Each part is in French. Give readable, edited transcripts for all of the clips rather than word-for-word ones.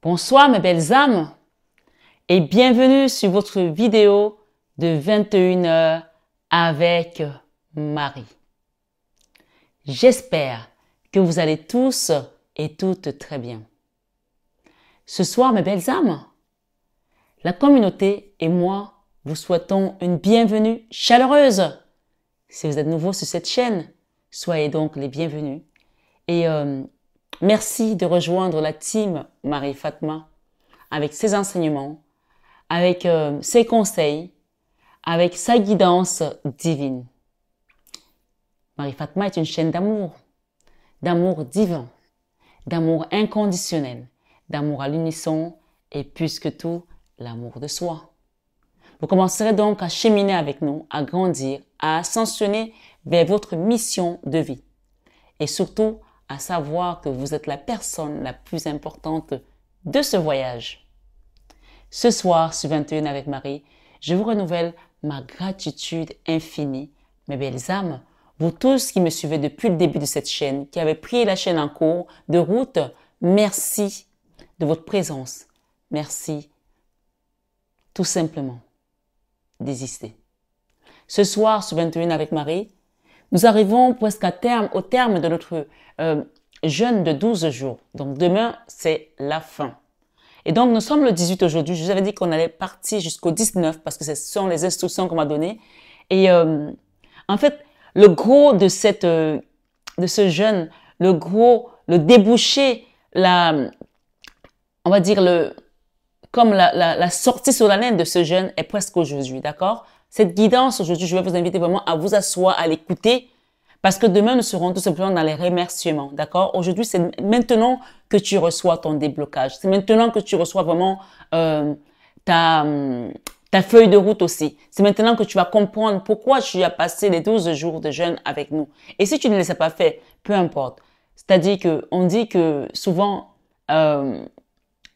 Bonsoir mes belles âmes et bienvenue sur votre vidéo de 21h avec Marie. J'espère que vous allez tous et toutes très bien. Ce soir mes belles âmes, la communauté et moi vous souhaitons une bienvenue chaleureuse. Si vous êtes nouveau sur cette chaîne, soyez donc les bienvenus. Et merci de rejoindre la team Marie-Fatma avec ses enseignements, avec ses conseils, avec sa guidance divine. Marie-Fatma est une chaîne d'amour divin, d'amour inconditionnel, d'amour à l'unisson et plus que tout, l'amour de soi. Vous commencerez donc à cheminer avec nous, à grandir, à ascensionner vers votre mission de vie. Et surtout, à savoir que vous êtes la personne la plus importante de ce voyage. Ce soir, sur 21 avec Marie, je vous renouvelle ma gratitude infinie, mes belles âmes, vous tous qui me suivez depuis le début de cette chaîne, qui avez pris la chaîne en cours de route, merci de votre présence. Merci, tout simplement, d'exister. Ce soir, sur 21 avec Marie, nous arrivons presque au terme de notre jeûne de 12 jours. Donc demain, c'est la fin. Et donc nous sommes le 18 aujourd'hui. Je vous avais dit qu'on allait partir jusqu'au 19 parce que ce sont les instructions qu'on m'a données. Et en fait, le gros de ce jeûne, le débouché, on va dire la sortie solennelle de ce jeûne est presque aujourd'hui, d'accord? Cette guidance aujourd'hui, je vais vous inviter vraiment à vous asseoir, à l'écouter, parce que demain, nous serons tout simplement dans les remerciements, d'accord? Aujourd'hui, c'est maintenant que tu reçois ton déblocage. C'est maintenant que tu reçois vraiment ta feuille de route aussi. C'est maintenant que tu vas comprendre pourquoi tu as passé les 12 jours de jeûne avec nous. Et si tu ne les as pas fait, peu importe. C'est-à-dire que on dit que souvent, il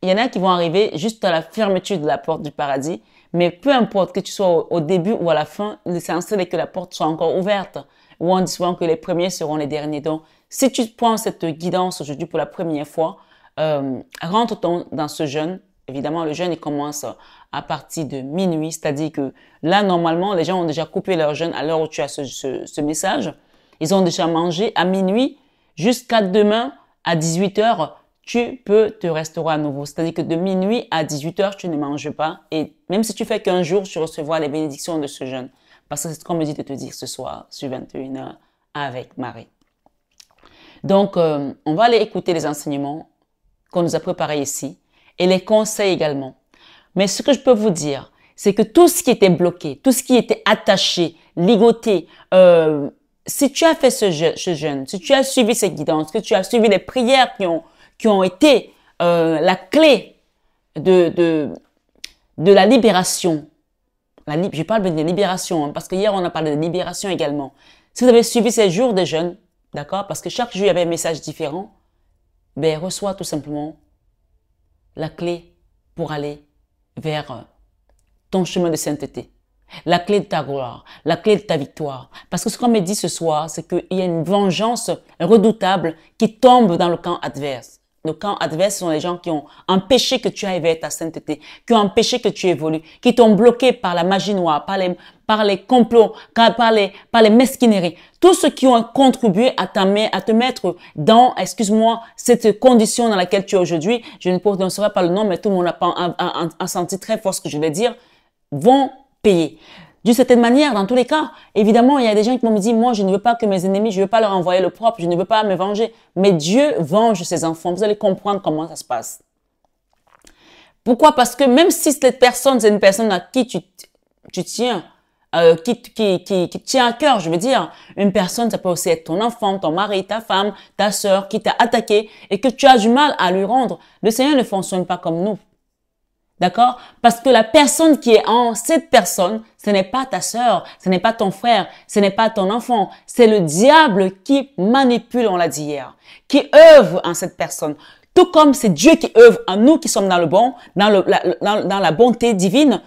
y en a qui vont arriver juste à la fermeture de la porte du paradis. Mais peu importe que tu sois au début ou à la fin, l'essentiel est que la porte soit encore ouverte. Ou on dit souvent que les premiers seront les derniers. Donc, si tu prends cette guidance aujourd'hui pour la première fois, rentre dans ce jeûne. Évidemment, le jeûne, il commence à partir de minuit. C'est-à-dire que là, normalement, les gens ont déjà coupé leur jeûne à l'heure où tu as ce message. Ils ont déjà mangé à minuit jusqu'à demain à 18h. Tu peux te restaurer à nouveau. C'est-à-dire que de minuit à 18h, tu ne manges pas. Et même si tu fais qu'un jour, tu recevras les bénédictions de ce jeûne. Parce que c'est ce qu'on me dit de te dire ce soir, sur 21h, avec Marie. Donc, on va aller écouter les enseignements qu'on nous a préparés ici. Et les conseils également. Mais ce que je peux vous dire, c'est que tout ce qui était bloqué, tout ce qui était attaché, ligoté, si tu as fait ce jeûne, si tu as suivi ces guidances, que tu as suivi les prières qui ont été la clé de la libération. Je parle de libération, hein, parce que hier on a parlé de libération également. Si vous avez suivi ces jours de jeûne, d'accord, parce que chaque jour il y avait un message différent, ben reçois tout simplement la clé pour aller vers ton chemin de sainteté. La clé de ta gloire, la clé de ta victoire. Parce que ce qu'on me dit ce soir, c'est qu'il y a une vengeance redoutable qui tombe dans le camp adverse. Le camp adverse, ce sont les gens qui ont empêché que tu ailles vers ta sainteté, qui ont empêché que tu évolues, qui t'ont bloqué par la magie noire, par les complots, par les mesquineries. Tous ceux qui ont contribué à te mettre dans, excuse-moi, cette condition dans laquelle tu es aujourd'hui, je ne prononcerai pas le nom, mais tout le monde a senti très fort ce que je vais dire, vont payer. D'une certaine manière, dans tous les cas, évidemment, il y a des gens qui vont me dire, moi, je ne veux pas que mes ennemis, je ne veux pas leur envoyer le propre, je ne veux pas me venger. Mais Dieu venge ses enfants. Vous allez comprendre comment ça se passe. Pourquoi? Parce que même si cette personne, c'est une personne à qui tu tiens, qui tient à cœur, je veux dire, une personne, ça peut aussi être ton enfant, ton mari, ta femme, ta sœur, qui t'a attaqué et que tu as du mal à lui rendre. Le Seigneur ne fonctionne pas comme nous. D'accord? Parce que la personne qui est en cette personne, ce n'est pas ta sœur, ce n'est pas ton frère, ce n'est pas ton enfant. C'est le diable qui manipule, on l'a dit hier, qui œuvre en cette personne. Tout comme c'est Dieu qui œuvre en nous qui sommes dans le bon, dans la bonté divine,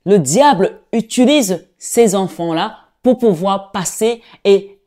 le diable utilise ces enfants-là pour pouvoir passer et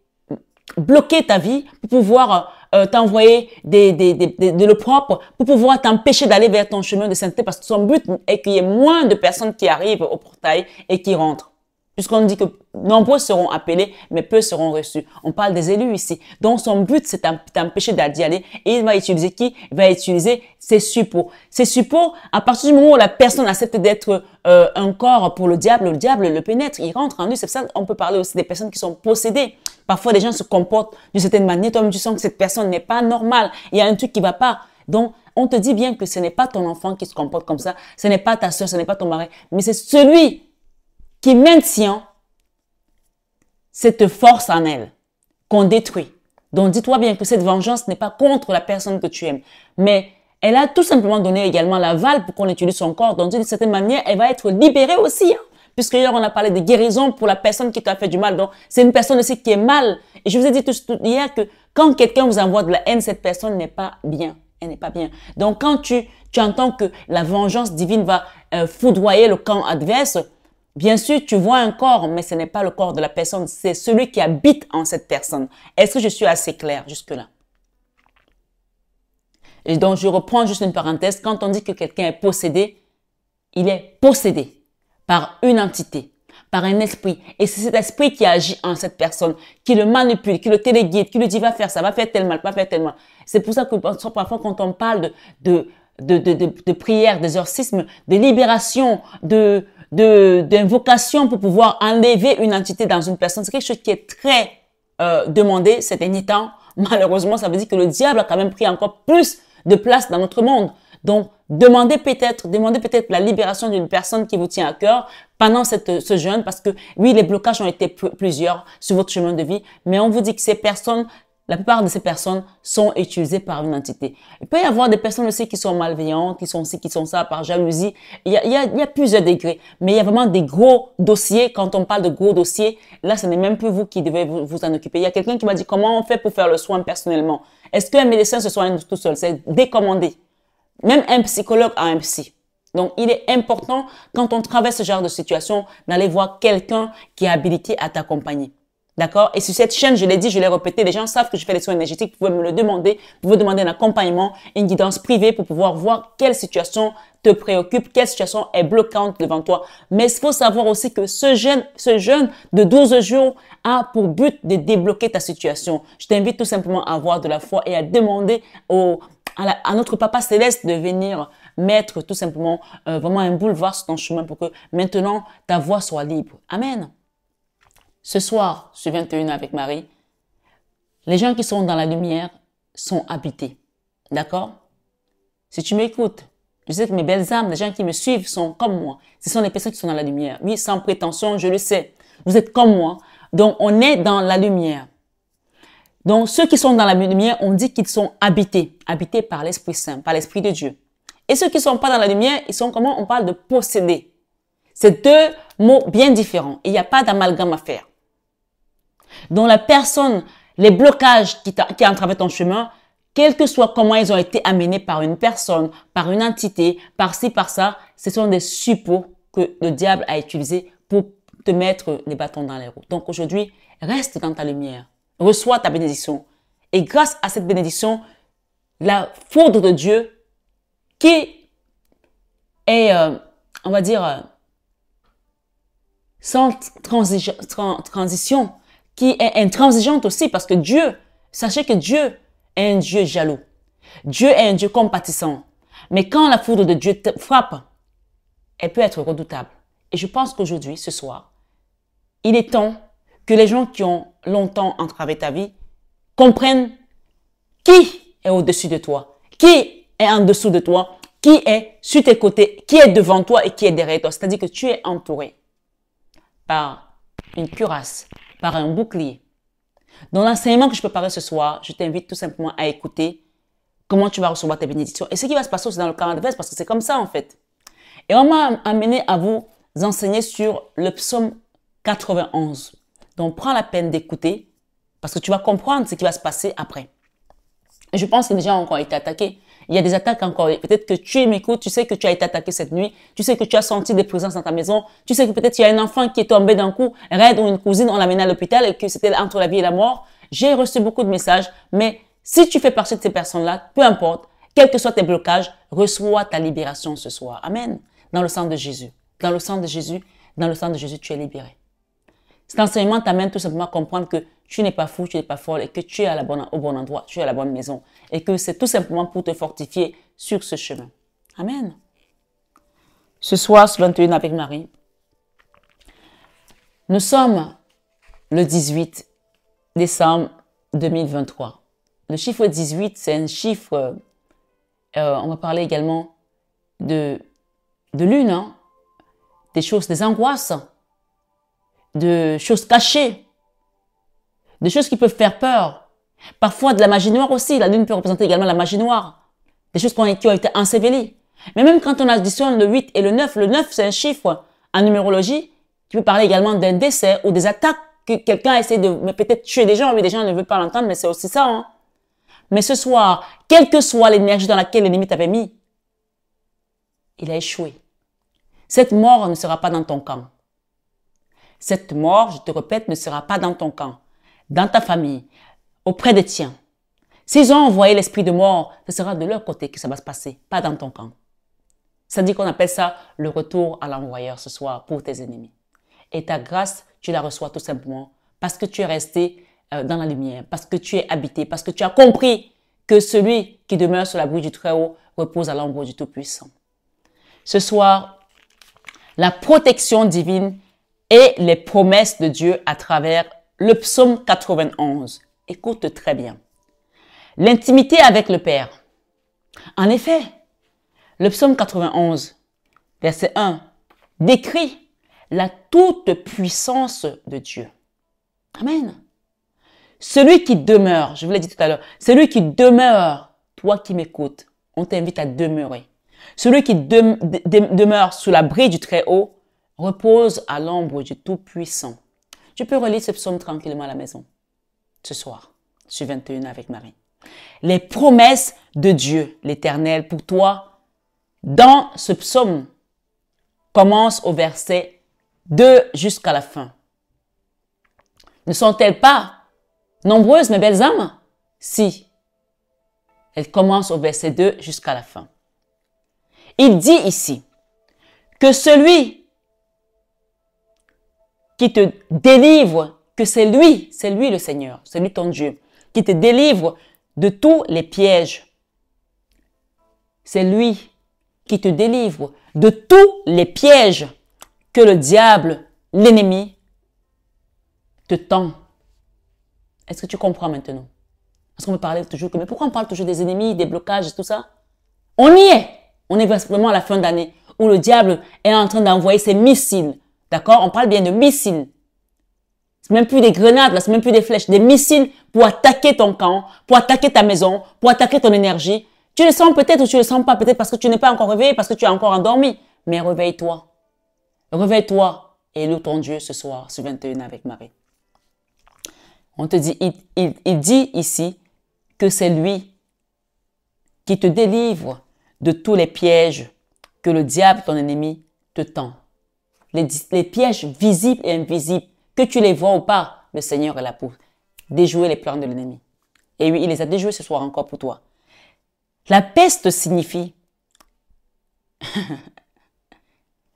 bloquer ta vie, pour pouvoir t'envoyer de l'opprobre, pour pouvoir t'empêcher d'aller vers ton chemin de sainteté, parce que son but est qu'il y ait moins de personnes qui arrivent au portail et qui rentrent. Puisqu'on dit que nombreux seront appelés, mais peu seront reçus. On parle des élus ici. Donc, son but, c'est d'empêcher d'y aller. Et il va utiliser qui? Il va utiliser ses suppôts. Ces suppôts, à partir du moment où la personne accepte d'être un corps pour le diable le pénètre. Il rentre en lui. C'est ça qu'on peut parler aussi des personnes qui sont possédées. Parfois, les gens se comportent d'une certaine manière. Toi-même, tu sens que cette personne n'est pas normale. Il y a un truc qui va pas. Donc, on te dit bien que ce n'est pas ton enfant qui se comporte comme ça. Ce n'est pas ta soeur, ce n'est pas ton mari. Mais c'est celui qui maintient cette force en elle, qu'on détruit. Donc, dis-toi bien que cette vengeance n'est pas contre la personne que tu aimes, mais elle a tout simplement donné également l'aval pour qu'on utilise son corps. Donc, d'une certaine manière, elle va être libérée aussi, hein, puisque hier, on a parlé de guérison pour la personne qui t'a fait du mal. Donc, c'est une personne aussi qui est mal. Et je vous ai dit tout hier que quand quelqu'un vous envoie de la haine, cette personne n'est pas bien. Elle n'est pas bien. Donc, quand tu entends que la vengeance divine va foudroyer le camp adverse, bien sûr, tu vois un corps, mais ce n'est pas le corps de la personne, c'est celui qui habite en cette personne. Est-ce que je suis assez claire jusque-là? Et donc, je reprends juste une parenthèse. Quand on dit que quelqu'un est possédé, il est possédé par une entité, par un esprit. Et c'est cet esprit qui agit en cette personne, qui le manipule, qui le téléguide, qui lui dit va faire ça, va faire tel mal, va faire tel mal. C'est pour ça que parfois, quand on parle de prière, d'exorcisme, de libération, d'invocation pour pouvoir enlever une entité dans une personne, c'est quelque chose qui est très demandé ces derniers temps. Malheureusement, ça veut dire que le diable a quand même pris encore plus de place dans notre monde. Donc, demandez peut-être la libération d'une personne qui vous tient à cœur pendant ce jeûne, parce que oui, les blocages ont été plusieurs sur votre chemin de vie, mais on vous dit que ces personnes, la plupart de ces personnes sont utilisées par une entité. Il peut y avoir des personnes aussi qui sont malveillantes, qui sont ci, qui sont ça, par jalousie. Il y a plusieurs degrés, mais il y a vraiment des gros dossiers. Quand on parle de gros dossiers, là, ce n'est même plus vous qui devez vous en occuper. Il y a quelqu'un qui m'a dit comment on fait pour faire le soin personnellement. Est-ce qu'un médecin se soigne tout seul? C'est décommandé. Même un psychologue a un psy. Donc, il est important, quand on traverse ce genre de situation, d'aller voir quelqu'un qui est habilité à t'accompagner. D'accord? Et sur cette chaîne, je l'ai dit, je l'ai répété, les gens savent que je fais des soins énergétiques. Vous pouvez me le demander. Vous pouvez demander un accompagnement, une guidance privée pour pouvoir voir quelle situation te préoccupe, quelle situation est bloquante devant toi. Mais il faut savoir aussi que ce jeûne de 12 jours a pour but de débloquer ta situation. Je t'invite tout simplement à avoir de la foi et à demander à notre Papa Céleste de venir mettre tout simplement vraiment un boulevard sur ton chemin pour que maintenant ta voie soit libre. Amen. Ce soir, sur 21 avec Marie, les gens qui sont dans la lumière sont habités. D'accord? Si tu m'écoutes, je sais que mes belles âmes, les gens qui me suivent sont comme moi. Ce sont les personnes qui sont dans la lumière. Oui, sans prétention, je le sais. Vous êtes comme moi. Donc, on est dans la lumière. Donc, ceux qui sont dans la lumière, on dit qu'ils sont habités. Habités par l'Esprit Saint, par l'Esprit de Dieu. Et ceux qui ne sont pas dans la lumière, ils sont comment? On parle de posséder. C'est deux mots bien différents. Il n'y a pas d'amalgame à faire. Donc, la personne, les blocages qui entravent ton chemin, quel que soit comment ils ont été amenés par une personne, par une entité, par ci, par ça, ce sont des suppôts que le diable a utilisés pour te mettre les bâtons dans les roues. Donc, aujourd'hui, reste dans ta lumière. Reçois ta bénédiction. Et grâce à cette bénédiction, la foudre de Dieu qui est, on va dire, sans transition, qui est intransigeante aussi, parce que Dieu, sachez que Dieu est un Dieu jaloux. Dieu est un Dieu compatissant. Mais quand la foudre de Dieu te frappe, elle peut être redoutable. Et je pense qu'aujourd'hui, ce soir, il est temps que les gens qui ont longtemps entravé ta vie comprennent qui est au-dessus de toi, qui est en dessous de toi, qui est sur tes côtés, qui est devant toi et qui est derrière toi. C'est-à-dire que tu es entouré par une cuirasse, par un bouclier. Dans l'enseignement que je préparais ce soir, je t'invite tout simplement à écouter comment tu vas recevoir tes bénédictions. Et ce qui va se passer aussi dans le camp adverse, parce que c'est comme ça en fait. Et on m'a amené à vous enseigner sur le psaume 91. Donc, prends la peine d'écouter parce que tu vas comprendre ce qui va se passer après. Et je pense que les gens ont encore été attaqués. Il y a des attaques encore. Peut-être que tu m'écoutes, tu sais que tu as été attaqué cette nuit. Tu sais que tu as senti des présences dans ta maison. Tu sais que peut-être il y a un enfant qui est tombé d'un coup, raide, ou une cousine, on l'a mené à l'hôpital et que c'était entre la vie et la mort. J'ai reçu beaucoup de messages, mais Si tu fais partie de ces personnes-là, peu importe, quels que soient tes blocages, reçois ta libération ce soir. Amen. Dans le sang de Jésus. Dans le sang de Jésus, dans le sang de Jésus, tu es libéré. Cet enseignement t'amène tout simplement à comprendre que tu n'es pas fou, tu n'es pas folle et que tu es au bon endroit, tu es à la bonne maison. Et que c'est tout simplement pour te fortifier sur ce chemin. Amen. Ce soir, ce 21 avec Marie, nous sommes le 18 décembre 2023. Le chiffre 18, c'est un chiffre, on va parler également de lune, hein, des choses, des angoisses, de choses cachées, des choses qui peuvent faire peur. Parfois de la magie noire aussi, la lune peut représenter également la magie noire, des choses qui ont été ensevelies. Mais même quand on additionne le 8 et le 9 c'est un chiffre en numérologie qui peut parler également d'un décès ou des attaques que quelqu'un essaie de peut-être tuer des gens. Oui, des gens ne veulent pas l'entendre, mais c'est aussi ça. Hein. Mais ce soir, quelle que soit l'énergie dans laquelle l'ennemi t'avait mis, il a échoué. Cette mort ne sera pas dans ton camp. Cette mort, je te répète, ne sera pas dans ton camp, dans ta famille, auprès des tiens. S'ils ont envoyé l'esprit de mort, ce sera de leur côté que ça va se passer, pas dans ton camp. Ça dit qu'on appelle ça le retour à l'envoyeur ce soir pour tes ennemis. Et ta grâce, tu la reçois tout simplement parce que tu es resté dans la lumière, parce que tu es habité, parce que tu as compris que celui qui demeure sur l'abri du Très-Haut repose à l'ombre du Tout-Puissant. Ce soir, la protection divine et les promesses de Dieu à travers le psaume 91. Écoute très bien. L'intimité avec le Père. En effet, le psaume 91, verset 1, décrit la toute-puissance de Dieu. Amen. Celui qui demeure, je vous l'ai dit tout à l'heure, celui qui demeure, toi qui m'écoutes, on t'invite à demeurer. Celui qui demeure sous l'abri du Très-Haut repose à l'ombre du Tout-Puissant. Tu peux relire ce psaume tranquillement à la maison, ce soir, sur 21 avec Marie. Les promesses de Dieu, l'Éternel, pour toi, dans ce psaume, commencent au verset 2 jusqu'à la fin. Ne sont-elles pas nombreuses, mes belles âmes? Si. Elles commencent au verset 2 jusqu'à la fin. Il dit ici que celui qui te délivre, que c'est lui le Seigneur, c'est lui ton Dieu, qui te délivre de tous les pièges. C'est lui qui te délivre de tous les pièges que le diable, l'ennemi, te tend. Est-ce que tu comprends maintenant? Parce qu'on me parlait toujours que, mais pourquoi on parle toujours des ennemis, des blocages et tout ça? On y est. On est vraiment à la fin d'année où le diable est en train d'envoyer ses missiles. D'accord? On parle bien de missiles. C'est même plus des grenades, là, c'est même plus des flèches, des missiles pour attaquer ton camp, pour attaquer ta maison, pour attaquer ton énergie. Tu le sens peut-être ou tu le sens pas, peut-être parce que tu n'es pas encore réveillé, parce que tu es encore endormi. Mais réveille-toi. Réveille-toi et loue ton Dieu ce soir, sur 21 avec Marie. On te dit, il dit ici que c'est lui qui te délivre de tous les pièges que le diable, ton ennemi, te tend. Les pièges visibles et invisibles, que tu les vois ou pas, le Seigneur est là pour déjouer les plans de l'ennemi. Et oui, il les a déjoués ce soir encore pour toi. La peste signifie,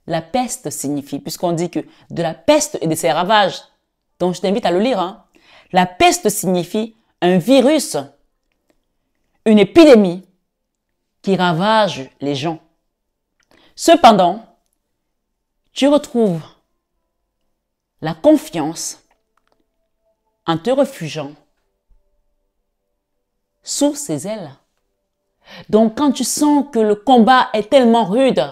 la peste signifie, puisqu'on dit que de la peste et de ses ravages, donc je t'invite à le lire, hein. La peste signifie un virus, une épidémie qui ravage les gens. Cependant, tu retrouves la confiance en te refugiant sous ses ailes. Donc, quand tu sens que le combat est tellement rude,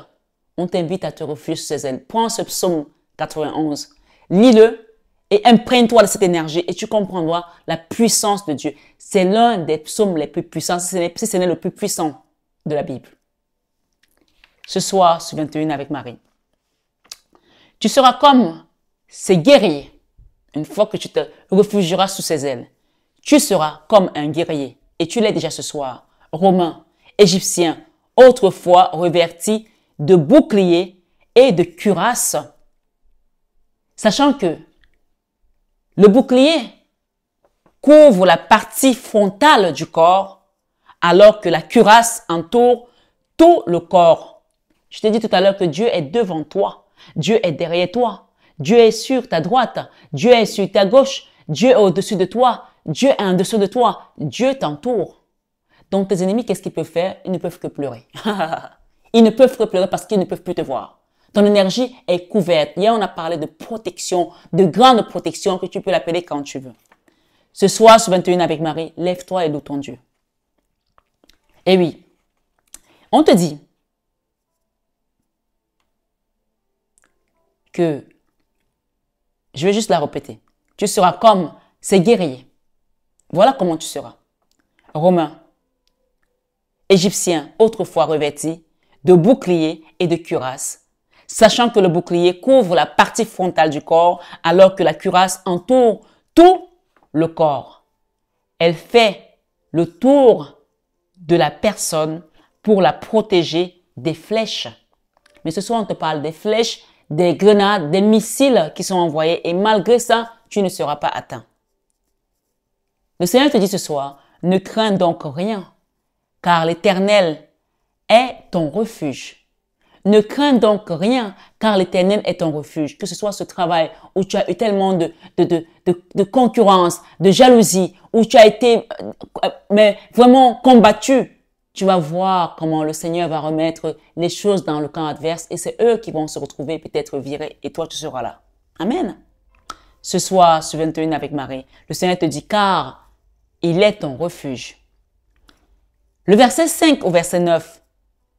on t'invite à te refugier sous ses ailes. Prends ce psaume 91, lis-le et imprègne-toi de cette énergie et tu comprendras la puissance de Dieu. C'est l'un des psaumes les plus puissants, si ce n'est le plus puissant de la Bible. Ce soir, sur 21 avec Marie, tu seras comme ces guerriers. Une fois que tu te réfugieras sous ses ailes, tu seras comme un guerrier. Et tu l'es déjà ce soir. Romain, Égyptien, autrefois revêtis de boucliers et de cuirasses. Sachant que le bouclier couvre la partie frontale du corps, alors que la cuirasse entoure tout le corps. Je t'ai dit tout à l'heure que Dieu est devant toi. Dieu est derrière toi. Dieu est sur ta droite. Dieu est sur ta gauche. Dieu est au-dessus de toi. Dieu est en dessous de toi. Dieu t'entoure. Donc tes ennemis, qu'est-ce qu'ils peuvent faire? Ils ne peuvent que pleurer. Ils ne peuvent que pleurer parce qu'ils ne peuvent plus te voir. Ton énergie est couverte. Hier, on a parlé de protection, de grande protection que tu peux l'appeler quand tu veux. Ce soir, sur 21 avec Marie, lève-toi et loue ton Dieu. Et oui, on te dit que, je vais juste la répéter, tu seras comme ces guerriers. Voilà comment tu seras. Romains, Égyptiens, autrefois revêtis de boucliers et de cuirasses, sachant que le bouclier couvre la partie frontale du corps, alors que la cuirasse entoure tout le corps. Elle fait le tour de la personne pour la protéger des flèches. Mais ce soir, on te parle des flèches, des grenades, des missiles qui sont envoyés et malgré ça, tu ne seras pas atteint. Le Seigneur te dit ce soir, ne crains donc rien, car l'Éternel est ton refuge. Ne crains donc rien, car l'Éternel est ton refuge. Que ce soit ce travail où tu as eu tellement de concurrence, de jalousie, où tu as été mais vraiment combattu, tu vas voir comment le Seigneur va remettre les choses dans le camp adverse et c'est eux qui vont se retrouver peut-être virés et toi tu seras là. Amen. Ce soir, sur 21 avec Marie, le Seigneur te dit, car il est ton refuge. Le verset 5 au verset 9,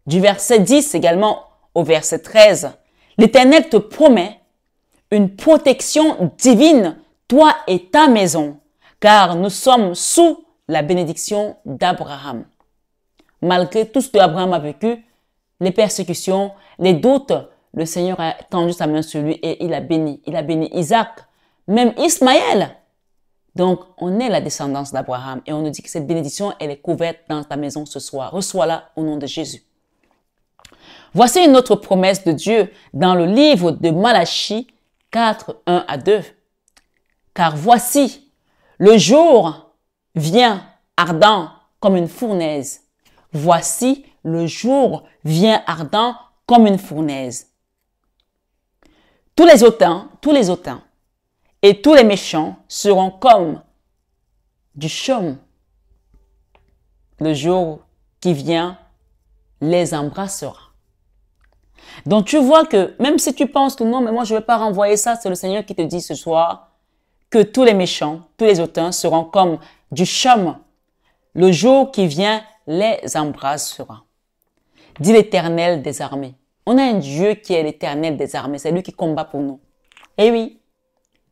du verset 10 également au verset 13, l'Éternel te promet une protection divine, toi et ta maison, car nous sommes sous la bénédiction d'Abraham. Malgré tout ce que Abraham a vécu, les persécutions, les doutes, le Seigneur a tendu sa main sur lui et il a béni. Il a béni Isaac, même Ismaël. Donc, on est la descendance d'Abraham et on nous dit que cette bénédiction, elle est couverte dans ta maison ce soir. Reçois-la au nom de Jésus. Voici une autre promesse de Dieu dans le livre de Malachie 4, 1 à 2. Car voici, le jour vient ardent comme une fournaise. Voici, le jour vient ardent comme une fournaise. Tous les hautains et tous les méchants seront comme du chaume. Le jour qui vient les embrassera. Donc tu vois que même si tu penses que non, mais moi je ne vais pas renvoyer ça, c'est le Seigneur qui te dit ce soir que tous les méchants, tous les hautains seront comme du chaume. Le jour qui vient les embrassera. Dit l'Éternel des armées. On a un Dieu qui est l'Éternel des armées. C'est lui qui combat pour nous. Eh oui,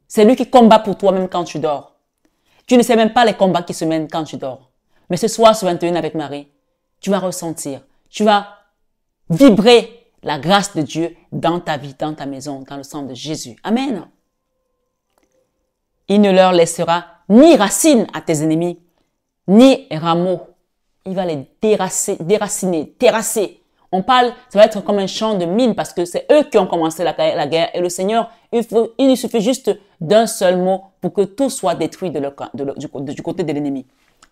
c'est lui qui combat pour toi même quand tu dors. Tu ne sais même pas les combats qui se mènent quand tu dors. Mais ce soir, sur 21 avec Marie, tu vas ressentir, tu vas vibrer la grâce de Dieu dans ta vie, dans ta maison, dans le sang de Jésus. Amen. Il ne leur laissera ni racine à tes ennemis, ni rameaux. Il va les déraciner, terrasser. On parle, ça va être comme un champ de mine parce que c'est eux qui ont commencé la guerre. Et le Seigneur, il suffit juste d'un seul mot pour que tout soit détruit du côté de l'ennemi.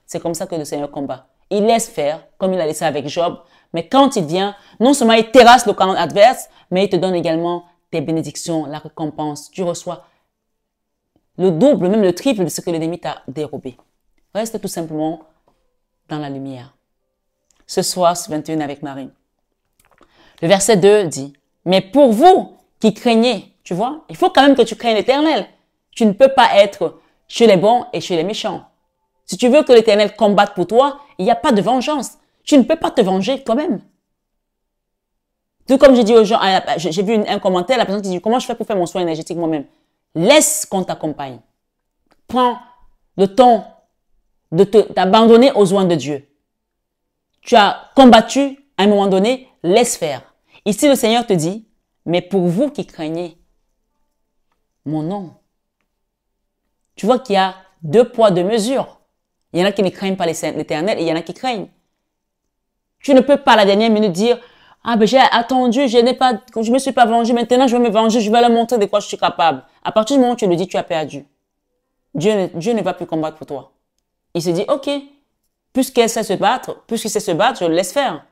C'est comme ça que le Seigneur combat. Il laisse faire, comme il a laissé avec Job. Mais quand il vient, non seulement il terrasse le camp adverse, mais il te donne également tes bénédictions, la récompense. Tu reçois le double, même le triple de ce que l'ennemi t'a dérobé. Reste tout simplement dans la lumière. Ce soir, ce 21 avec Marie. Le verset 2 dit, mais pour vous qui craignez, tu vois, il faut quand même que tu craignes l'Éternel. Tu ne peux pas être chez les bons et chez les méchants. Si tu veux que l'Éternel combatte pour toi, il n'y a pas de vengeance. Tu ne peux pas te venger toi-même. Tout comme j'ai dit aux gens, j'ai vu un commentaire, la personne qui dit, comment je fais pour faire mon soin énergétique moi-même? Laisse qu'on t'accompagne. Prends le temps de t'abandonner aux soins de Dieu. Tu as combattu à un moment donné, laisse faire. Ici, le Seigneur te dit, mais pour vous qui craignez mon nom. Tu vois qu'il y a 2 poids, 2 mesures. Il y en a qui ne craignent pas l'Éternel et il y en a qui craignent. Tu ne peux pas à la dernière minute dire, ah ben j'ai attendu, je me suis pas vengé, maintenant je vais me venger, je vais leur montrer de quoi je suis capable. À partir du moment où tu le dis, tu as perdu. Dieu ne va plus combattre pour toi. Il se dit, ok, puisqu'elle sait se battre, puisqu'il sait se battre, je le laisse faire.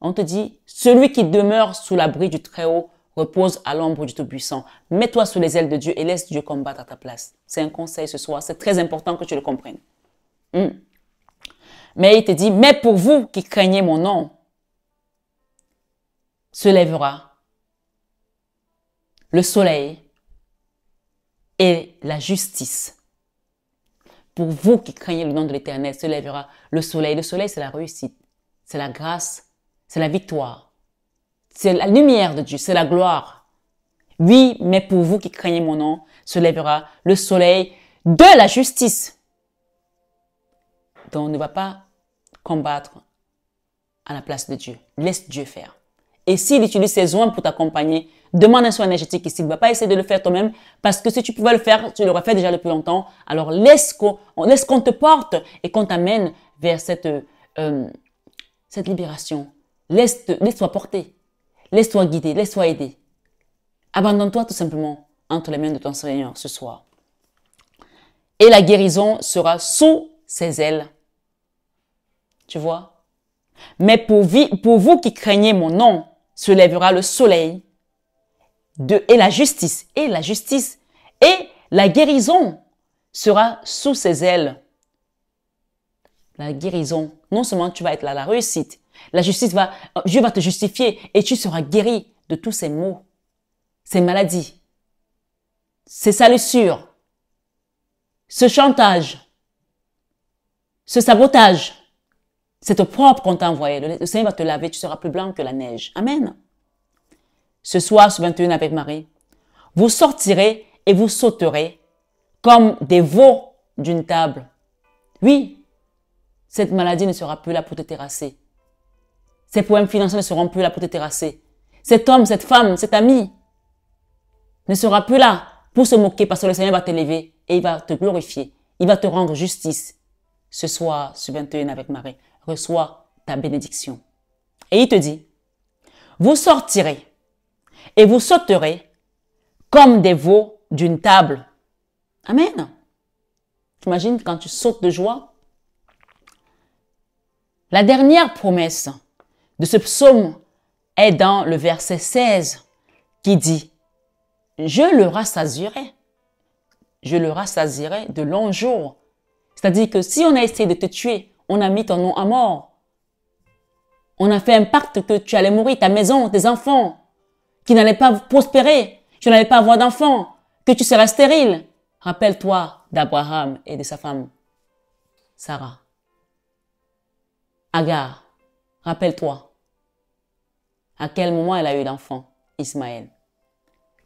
On te dit, celui qui demeure sous l'abri du Très-Haut repose à l'ombre du Tout-Puissant. Mets-toi sous les ailes de Dieu et laisse Dieu combattre à ta place. C'est un conseil ce soir. C'est très important que tu le comprennes. Mais il te dit, mais pour vous qui craignez mon nom, se lèvera le soleil et la justice. Pour vous qui craignez le nom de l'Éternel, se lèvera le soleil. Le soleil, c'est la réussite, c'est la grâce, c'est la victoire. C'est la lumière de Dieu, c'est la gloire. Oui, mais pour vous qui craignez mon nom, se lèvera le soleil de la justice. Donc, ne va pas combattre à la place de Dieu. Laisse Dieu faire. Et s'il utilise ses oins pour t'accompagner, demande un soin énergétique ici. Il ne va pas essayer de le faire toi-même parce que si tu pouvais le faire, tu l'aurais fait déjà depuis longtemps. Alors, laisse qu'on te porte et qu'on t'amène vers cette libération. Laisse-toi porter. Laisse-toi guider. Laisse-toi aider. Abandonne-toi tout simplement entre les mains de ton Seigneur ce soir. Et la guérison sera sous ses ailes. Tu vois? Mais pour vous qui craignez mon nom, se lèvera le soleil et la justice. Et la justice et la guérison sera sous ses ailes. La guérison, non seulement tu vas être là, la réussite. La justice Dieu va te justifier et tu seras guéri de tous ces maux, ces maladies, ces salissures, ce chantage, ce sabotage. C'est ton propre qu'on t'a envoyé. Le Seigneur va te laver, tu seras plus blanc que la neige. Amen. Ce soir, ce 21 avec Marie, vous sortirez et vous sauterez comme des veaux d'une table. Oui, cette maladie ne sera plus là pour te terrasser. Ces problèmes financiers ne seront plus là pour te terrasser. Cet homme, cette femme, cet ami ne sera plus là pour se moquer parce que le Seigneur va t'élever et il va te glorifier. Il va te rendre justice. Ce soir, ce 21 avec Marie, reçois ta bénédiction. Et il te dit, vous sortirez et vous sauterez comme des veaux d'une table. Amen. T'imagines quand tu sautes de joie? La dernière promesse de ce psaume est dans le verset 16 qui dit, je le rassasierai de longs jours. C'est-à-dire que si on a essayé de te tuer, on a mis ton nom à mort. On a fait un pacte que tu allais mourir, ta maison, tes enfants, qui n'allaient pas prospérer, tu n'allais pas avoir d'enfants, que tu seras stérile. Rappelle-toi d'Abraham et de sa femme, Sarah. Agar, rappelle-toi à quel moment elle a eu l'enfant, Ismaël.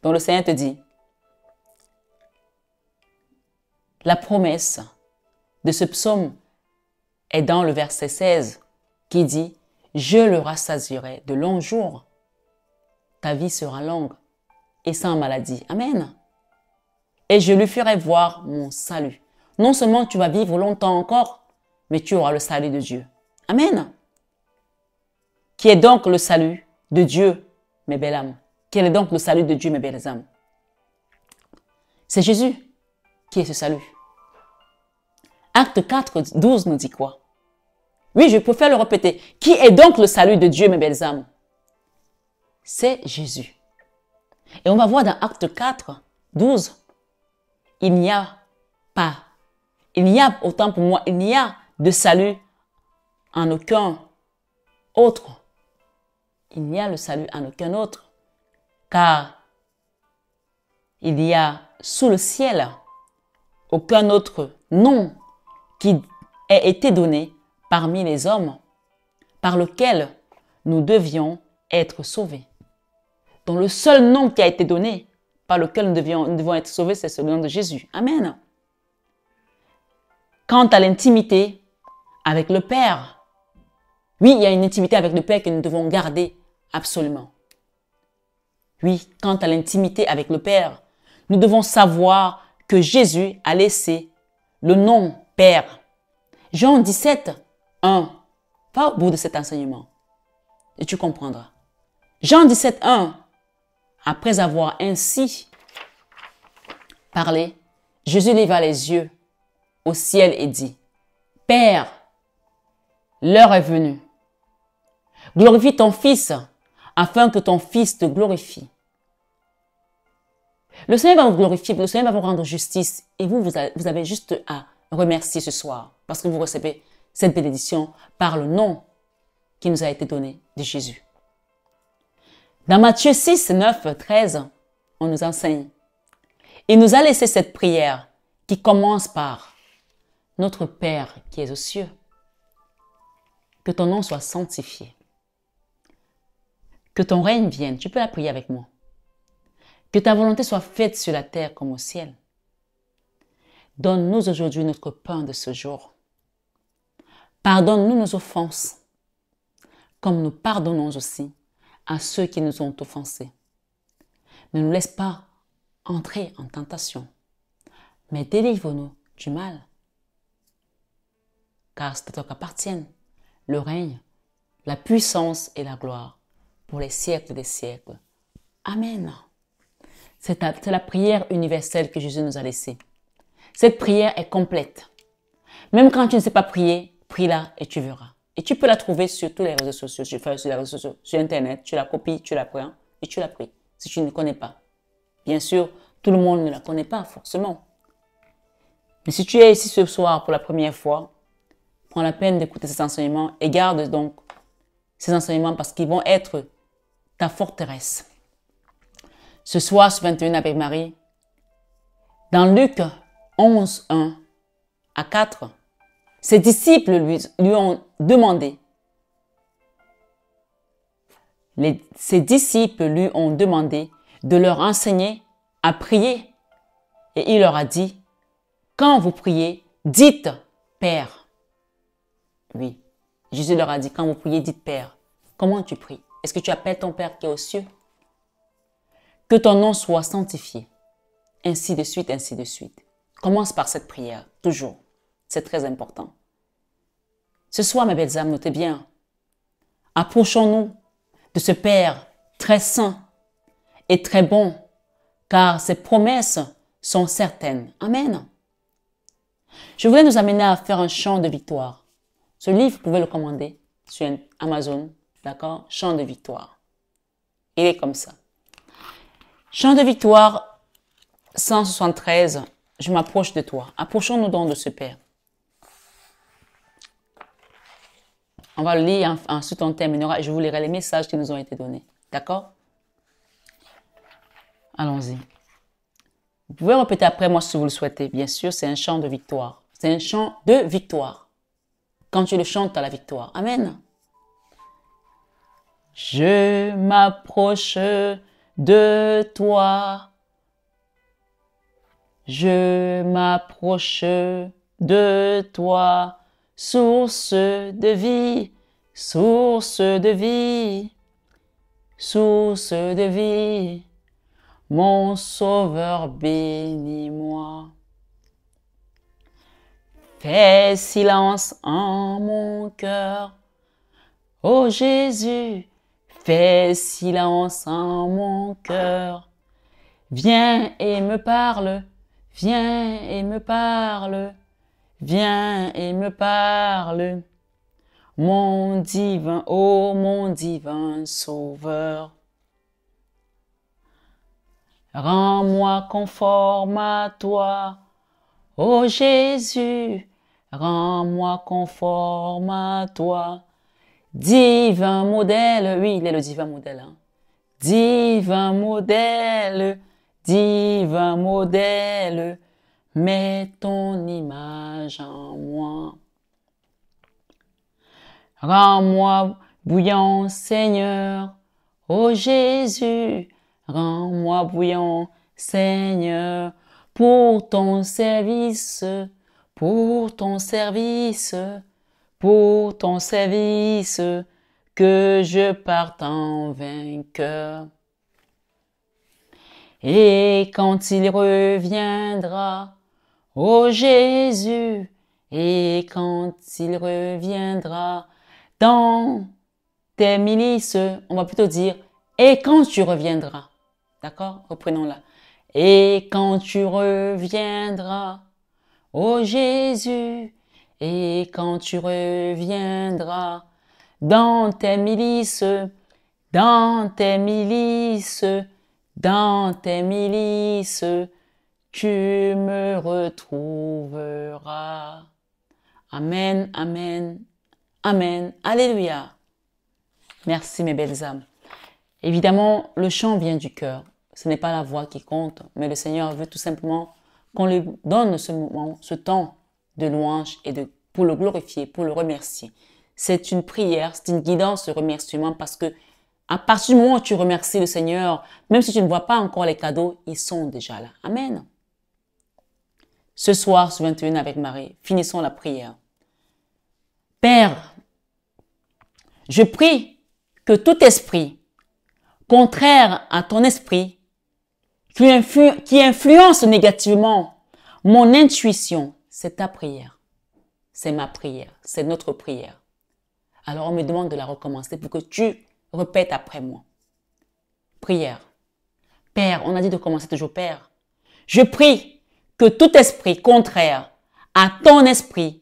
Donc le Seigneur te dit, la promesse de ce psaume est dans le verset 16 qui dit, je le rassasierai de longs jours. Ta vie sera longue et sans maladie. Amen. Et je lui ferai voir mon salut. Non seulement tu vas vivre longtemps encore, mais tu auras le salut de Dieu. Amen. Qui est donc le salut de Dieu, mes belles âmes? Quel est donc le salut de Dieu, mes belles âmes? C'est Jésus qui est ce salut. Acte 4, 12 nous dit quoi? Oui, je préfère le répéter. Qui est donc le salut de Dieu, mes belles âmes? C'est Jésus. Et on va voir dans Acte 4, 12, il n'y a, autant pour moi, il n'y a de salut en aucun autre. Il n'y a le salut en aucun autre. Car il y a sous le ciel aucun autre nom qui ait été donné parmi les hommes par lequel nous devions être sauvés. Donc le seul nom qui a été donné par lequel nous devons être sauvés, c'est ce nom de Jésus. Amen. Quant à l'intimité avec le Père, oui, il y a une intimité avec le Père que nous devons garder absolument. Oui, quant à l'intimité avec le Père, nous devons savoir que Jésus a laissé le nom Père. Jean 17, 1. Va au bout de cet enseignement et tu comprendras. Jean 17, 1. Après avoir ainsi parlé, Jésus leva les yeux au ciel et dit, Père, l'heure est venue. Glorifie ton Fils, afin que ton Fils te glorifie. Le Seigneur va vous glorifier, le Seigneur va vous rendre justice. Et vous avez juste à remercier ce soir, parce que vous recevez cette bénédiction par le nom qui nous a été donné de Jésus. Dans Matthieu 6, 9, 13, on nous enseigne. Il nous a laissé cette prière qui commence par « Notre Père qui es aux cieux, que ton nom soit sanctifié, que ton règne vienne. » Tu peux la prier avec moi. « Que ta volonté soit faite sur la terre comme au ciel. Donne-nous aujourd'hui notre pain de ce jour. Pardonne-nous nos offenses, comme nous pardonnons aussi à ceux qui nous ont offensés. Ne nous laisse pas entrer en tentation, mais délivre-nous du mal. Car c'est à toi qu'appartiennent le règne, la puissance et la gloire pour les siècles des siècles. Amen. C'est la prière universelle que Jésus nous a laissée. Cette prière est complète. Même quand tu ne sais pas prier, prie-la et tu verras. Et tu peux la trouver sur tous les réseaux sociaux, sur Internet. Tu la copies, tu la prends et tu la pries. Si tu ne connais pas. Bien sûr, tout le monde ne la connaît pas forcément. Mais si tu es ici ce soir pour la première fois, prends la peine d'écouter ces enseignements et garde donc ces enseignements parce qu'ils vont être ta forteresse. Ce soir, sur 21 avec Marie, dans Luc 11, 1 à 4, ses disciples lui ont demandé, ses disciples lui ont demandé de leur enseigner à prier. Et il leur a dit, quand vous priez, dites Père. Oui, Jésus leur a dit, quand vous priez, dites Père. Comment tu pries? Est-ce que tu appelles ton Père qui est aux cieux? Que ton nom soit sanctifié. Ainsi de suite, ainsi de suite. Commence par cette prière, toujours. C'est très important. Ce soir, mes belles âmes, notez bien. Approchons-nous de ce Père très saint et très bon, car ses promesses sont certaines. Amen. Je voulais nous amener à faire un chant de victoire. Ce livre, vous pouvez le commander sur Amazon, d'accord? Chant de victoire. Il est comme ça. Chant de victoire 173, je m'approche de toi. Approchons-nous donc de ce Père. On va le lire, ensuite on terminera et je vous lirai les messages qui nous ont été donnés. D'accord? Allons-y. Vous pouvez répéter après moi si vous le souhaitez. Bien sûr, c'est un chant de victoire. C'est un chant de victoire. Quand tu le chantes, tu as la victoire. Amen. Je m'approche de toi. Je m'approche de toi. Source de vie, source de vie, source de vie. Mon Sauveur, bénis-moi. Fais silence en mon cœur. Ô Jésus, fais silence en mon cœur. Viens et me parle, viens et me parle, viens et me parle. Mon divin, ô mon divin Sauveur. Rends-moi conforme à toi, ô Jésus, rends-moi conforme à toi. Divin modèle, oui, il est le divin modèle. Hein. Divin modèle, mets ton image en moi. Rends-moi bouillant, Seigneur, ô Jésus, rends-moi bouillant, Seigneur, pour ton service, pour ton service, pour ton service, que je parte en vainqueur. Et quand il reviendra, ô Jésus, et quand il reviendra dans tes milices, on va plutôt dire, et quand tu reviendras. D'accord? Reprenons-la. Et quand tu reviendras, ô Jésus, Et quand tu reviendras dans tes milices, dans tes milices, dans tes milices, tu me retrouveras. Amen, amen, amen, alléluia. Merci mes belles âmes. Évidemment, le chant vient du cœur. Ce n'est pas la voix qui compte, mais le Seigneur veut tout simplement qu'on lui donne ce moment, ce temps de louange et pour le glorifier, pour le remercier. C'est une prière, c'est une guidance de remerciement parce que à partir du moment où tu remercies le Seigneur, même si tu ne vois pas encore les cadeaux, ils sont déjà là. Amen. Ce soir, ce 21 avec Marie, finissons la prière. Père, je prie que tout esprit contraire à ton esprit, qui influence négativement mon intuition, c'est ta prière. C'est ma prière. C'est notre prière. Alors on me demande de la recommencer pour que tu répètes après moi. Prière. Père, on a dit de commencer toujours Père. Je prie que tout esprit contraire à ton esprit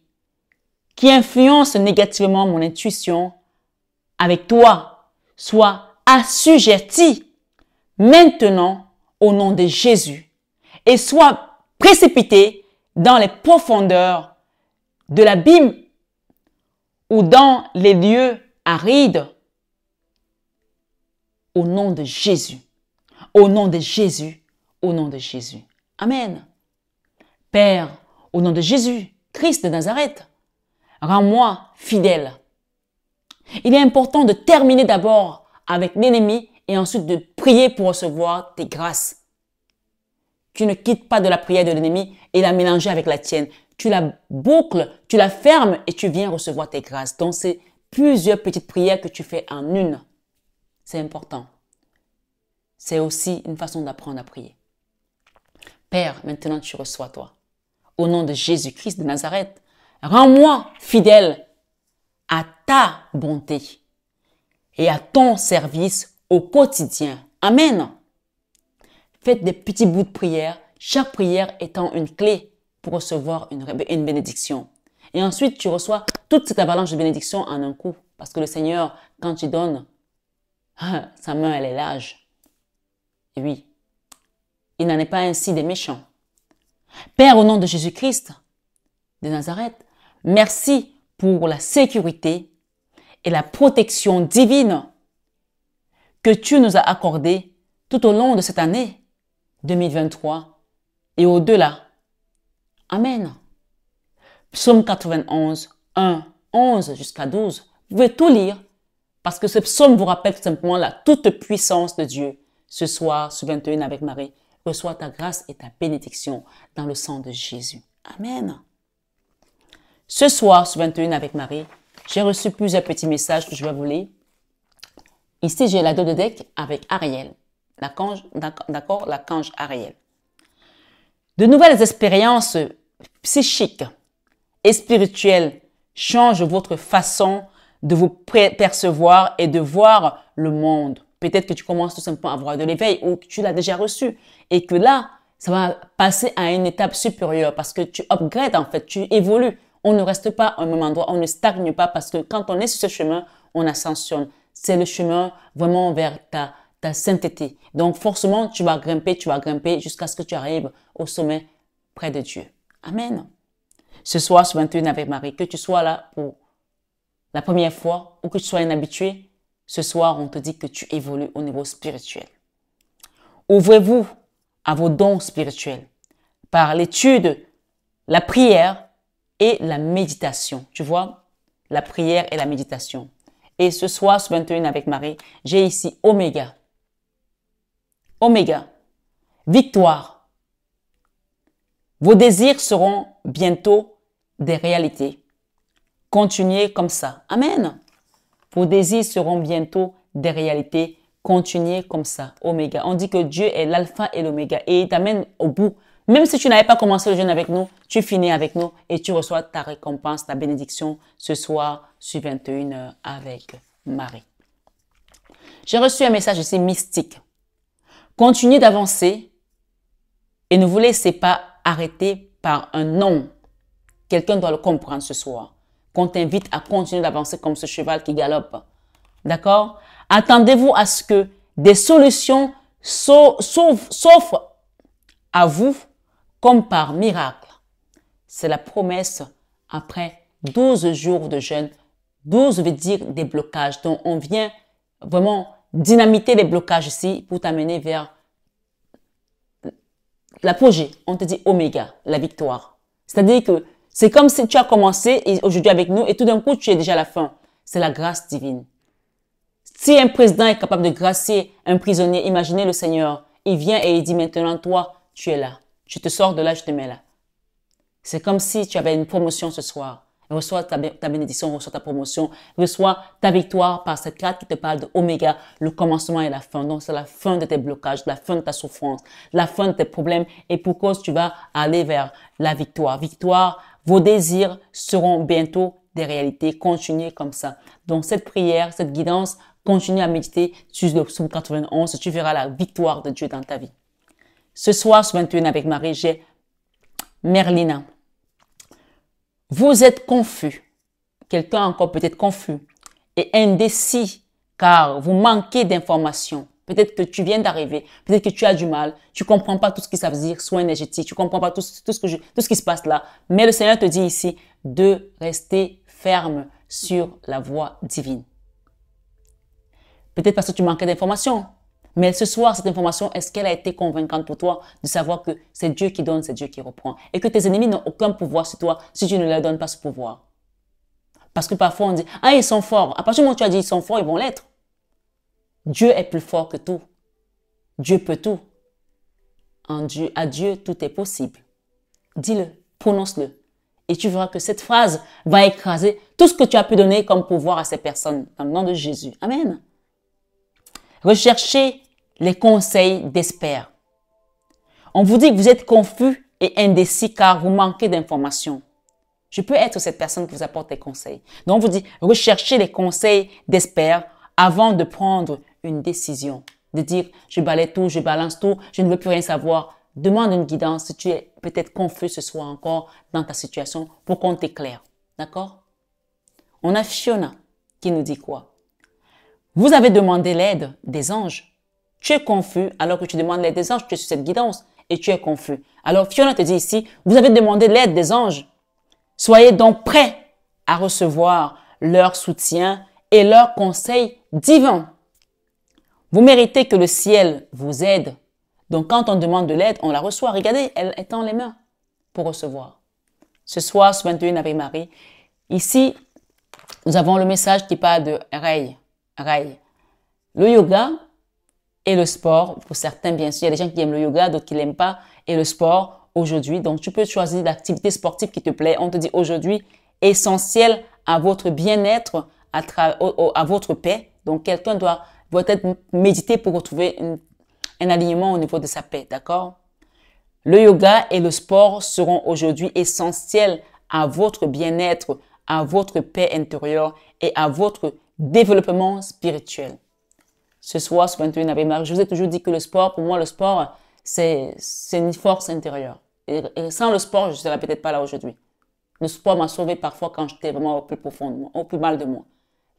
qui influence négativement mon intuition avec toi soit assujetti maintenant au nom de Jésus et soit précipité dans les profondeurs de l'abîme ou dans les lieux arides au nom de Jésus. Au nom de Jésus. Au nom de Jésus. Amen. Père, au nom de Jésus, Christ de Nazareth, rends-moi fidèle. Il est important de terminer d'abord avec l'ennemi et ensuite de prier pour recevoir tes grâces. Tu ne quittes pas de la prière de l'ennemi et la mélanger avec la tienne. Tu la boucles, tu la fermes et tu viens recevoir tes grâces. Donc, c'est plusieurs petites prières que tu fais en une. C'est important. C'est aussi une façon d'apprendre à prier. Père, maintenant tu reçois toi. Au nom de Jésus-Christ de Nazareth, rends-moi fidèle à ta bonté et à ton service au quotidien. Amen. Faites des petits bouts de prière, chaque prière étant une clé pour recevoir une bénédiction. Et ensuite, tu reçois toute cette avalanche de bénédictions en un coup. Parce que le Seigneur, quand tu donnes, sa main, elle est large. Et oui, il n'en est pas ainsi des méchants. Père, au nom de Jésus-Christ de Nazareth, merci pour la sécurité et la protection divine que tu nous as accordée tout au long de cette année 2023 et au-delà. Amen. Psaume 91, 1, 11 jusqu'à 12. Vous pouvez tout lire parce que ce psaume vous rappelle tout simplement la toute puissance de Dieu. Ce soir, ce 21 avec Marie, reçois ta grâce et ta bénédiction dans le sang de Jésus. Amen. Ce soir, ce 21 avec Marie, j'ai reçu plusieurs petits messages que je vais vous lire. Ici, j'ai la dos de deck avec Ariel. D'accord, l'archange Ariel. De nouvelles expériences psychiques et spirituelles changent votre façon de vous percevoir et de voir le monde. Peut-être que tu commences tout simplement à avoir de l'éveil ou que tu l'as déjà reçu et que là, ça va passer à une étape supérieure parce que tu upgrades en fait, tu évolues. On ne reste pas au même endroit, on ne stagne pas parce que quand on est sur ce chemin, on ascensionne. C'est le chemin vraiment vers ta sainteté. Donc forcément, tu vas grimper jusqu'à ce que tu arrives au sommet près de Dieu. Amen. Ce soir, ce 21 avec Marie, que tu sois là pour la première fois ou que tu sois un habitué, ce soir, on te dit que tu évolues au niveau spirituel. Ouvrez-vous à vos dons spirituels par l'étude, la prière et la méditation. Tu vois, la prière et la méditation. Et ce soir, ce 21 avec Marie, j'ai ici Oméga. Oméga, victoire. Vos désirs seront bientôt des réalités. Continuez comme ça. Amen. Vos désirs seront bientôt des réalités. Continuez comme ça. Oméga. On dit que Dieu est l'alpha et l'oméga et il t'amène au bout. Même si tu n'avais pas commencé le jeûne avec nous, tu finis avec nous et tu reçois ta récompense, ta bénédiction ce soir sur 21h avec Marie. J'ai reçu un message ici mystique. Continuez d'avancer et ne vous laissez pas arrêter par un non. quelqu'un doit le comprendre ce soir. Qu'on t'invite à continuer d'avancer comme ce cheval qui galope. D'accord? Attendez-vous à ce que des solutions s'offrent à vous comme par miracle. C'est la promesse après 12 jours de jeûne. 12 veut dire des blocages. Donc, on vient vraiment dynamiter les blocages ici pour t'amener vers l'apogée. On te dit oméga, la victoire. C'est-à-dire que c'est comme si tu as commencé aujourd'hui avec nous et tout d'un coup, tu es déjà à la fin. C'est la grâce divine. Si un président est capable de gracier un prisonnier, imaginez le Seigneur. Il vient et il dit maintenant, toi, tu es là. Je te sors de là, je te mets là. C'est comme si tu avais une promotion ce soir. Reçois ta bénédiction, reçois ta promotion, reçois ta victoire par cette carte qui te parle de Oméga, le commencement et la fin. Donc, c'est la fin de tes blocages, la fin de ta souffrance, la fin de tes problèmes et pour cause tu vas aller vers la victoire. Victoire, vos désirs seront bientôt des réalités. Continuez comme ça. Donc, cette prière, cette guidance, continue à méditer sur le psaume 91. Tu verras la victoire de Dieu dans ta vie. Ce soir, sur 21 avec Marie, j'ai Merlina. Vous êtes confus, quelqu'un encore peut-être confus et indécis car vous manquez d'informations. Peut-être que tu viens d'arriver, peut-être que tu as du mal, tu comprends pas tout ce que ça veut dire, soins énergétiques, tu comprends pas tout ce qui se passe là. Mais le Seigneur te dit ici de rester ferme sur la voie divine. Peut-être parce que tu manquais d'informations. Mais ce soir, cette information, est-ce qu'elle a été convaincante pour toi de savoir que c'est Dieu qui donne, c'est Dieu qui reprend et que tes ennemis n'ont aucun pouvoir sur toi si tu ne leur donnes pas ce pouvoir? Parce que parfois on dit, ah, ils sont forts. À partir du moment où tu as dit ils sont forts, ils vont l'être. Dieu est plus fort que tout. Dieu peut tout. À Dieu, tout est possible. Dis-le, prononce-le. Et tu verras que cette phrase va écraser tout ce que tu as pu donner comme pouvoir à ces personnes. Dans le nom de Jésus. Amen. Recherchez les conseils d'experts. On vous dit que vous êtes confus et indécis car vous manquez d'informations. Je peux être cette personne qui vous apporte des conseils. Donc, on vous dit, recherchez les conseils d'experts avant de prendre une décision. De dire, je balaye tout, je balance tout, je ne veux plus rien savoir. Demande une guidance si tu es peut-être confus ce soir encore dans ta situation pour qu'on t'éclaire. D'accord? On a Fiona qui nous dit quoi? Vous avez demandé l'aide des anges. Tu es confus alors que tu demandes l'aide des anges. Tu es sur cette guidance et tu es confus. Alors Fiona te dit ici, vous avez demandé l'aide des anges. Soyez donc prêts à recevoir leur soutien et leurs conseils divins. Vous méritez que le ciel vous aide. Donc quand on demande de l'aide, on la reçoit. Regardez, elle étend les mains pour recevoir. Ce soir, ce 21 avec Marie, ici, nous avons le message qui parle de Ray. Le yoga et le sport, pour certains bien sûr, il y a des gens qui aiment le yoga, d'autres qui l'aiment pas, et le sport aujourd'hui. Donc tu peux choisir l'activité sportive qui te plaît. On te dit aujourd'hui, essentiel à votre bien-être, à votre paix. Donc quelqu'un doit peut-être méditer pour retrouver un alignement au niveau de sa paix, d'accord? Le yoga et le sport seront aujourd'hui essentiels à votre bien-être, à votre paix intérieure et à votre développement spirituel. Ce soir, ce 21 avec Marie, je vous ai toujours dit que le sport, pour moi, le sport, c'est une force intérieure. Et sans le sport, je ne serais peut-être pas là aujourd'hui. Le sport m'a sauvé parfois quand j'étais vraiment au plus profond de moi, au plus mal de moi.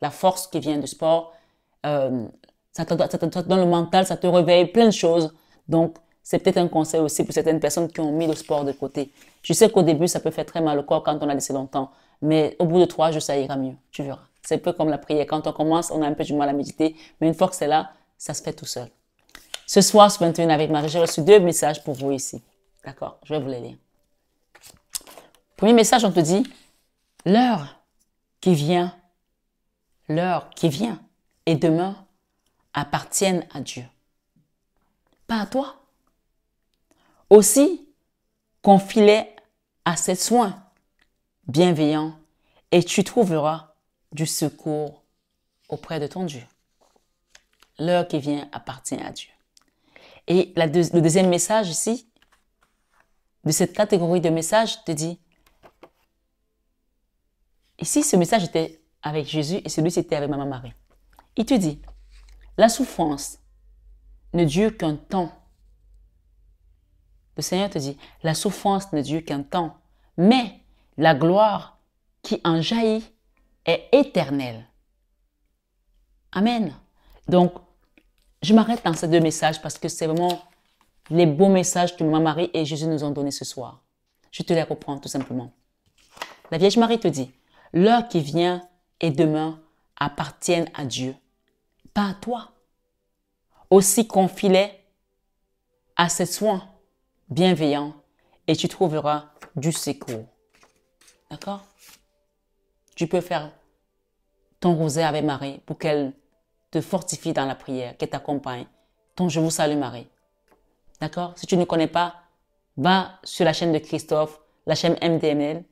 La force qui vient du sport, ça te donne le mental, ça te réveille plein de choses. Donc, c'est peut-être un conseil aussi pour certaines personnes qui ont mis le sport de côté. Je sais qu'au début, ça peut faire très mal au corps quand on a laissé longtemps. Mais au bout de 3 jours, ça ira mieux. Tu verras. C'est un peu comme la prière. Quand on commence, on a un peu du mal à méditer. Mais une fois que c'est là, ça se fait tout seul. Ce soir, ce 21 avec Marie, j'ai reçu 2 messages pour vous ici. D'accord? Je vais vous les lire. Premier message, on te dit, l'heure qui vient et demain appartiennent à Dieu. Pas à toi. Aussi, confie-les à ses soins bienveillants et tu trouveras du secours auprès de ton Dieu. L'heure qui vient appartient à Dieu. Et le deuxième message ici, de cette catégorie de messages, te dit, ici ce message était avec Jésus et celui-ci était avec Maman Marie. Il te dit, la souffrance ne dure qu'un temps. Le Seigneur te dit, la souffrance ne dure qu'un temps, mais la gloire qui en jaillit est éternelle. Amen. Donc, je m'arrête dans ces deux messages parce que c'est vraiment les beaux messages que Maman Marie et Jésus nous ont donnés ce soir. Je te les reprends tout simplement. La Vierge Marie te dit, l'heure qui vient et demain appartiennent à Dieu, pas à toi. Aussi confie-les à ses soins bienveillants et tu trouveras du secours. D'accord? Tu peux faire ton rosaire avec Marie pour qu'elle te fortifie dans la prière, qu'elle t'accompagne. Ton Je vous salue Marie. D'accord? Si tu ne connais pas, va sur la chaîne de Christophe, la chaîne MDML.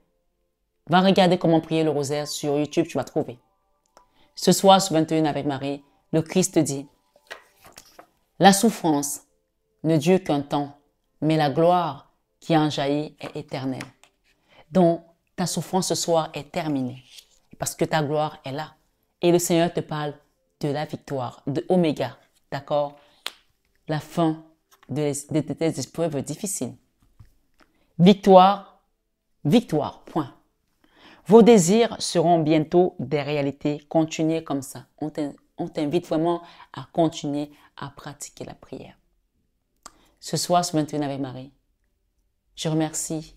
Va regarder comment prier le rosaire sur YouTube, tu vas trouver. Ce soir, sur 21 avec Marie, le Christ dit, la souffrance ne dure qu'un temps, mais la gloire qui en jaillit est éternelle. Donc, ta souffrance ce soir est terminée, parce que ta gloire est là. Et le Seigneur te parle de la victoire, de Oméga, d'accord? La fin de tes épreuves difficiles. Victoire, victoire, point. Vos désirs seront bientôt des réalités. Continuez comme ça. On t'invite vraiment à continuer à pratiquer la prière. Ce soir, ce 21 avec Marie, je remercie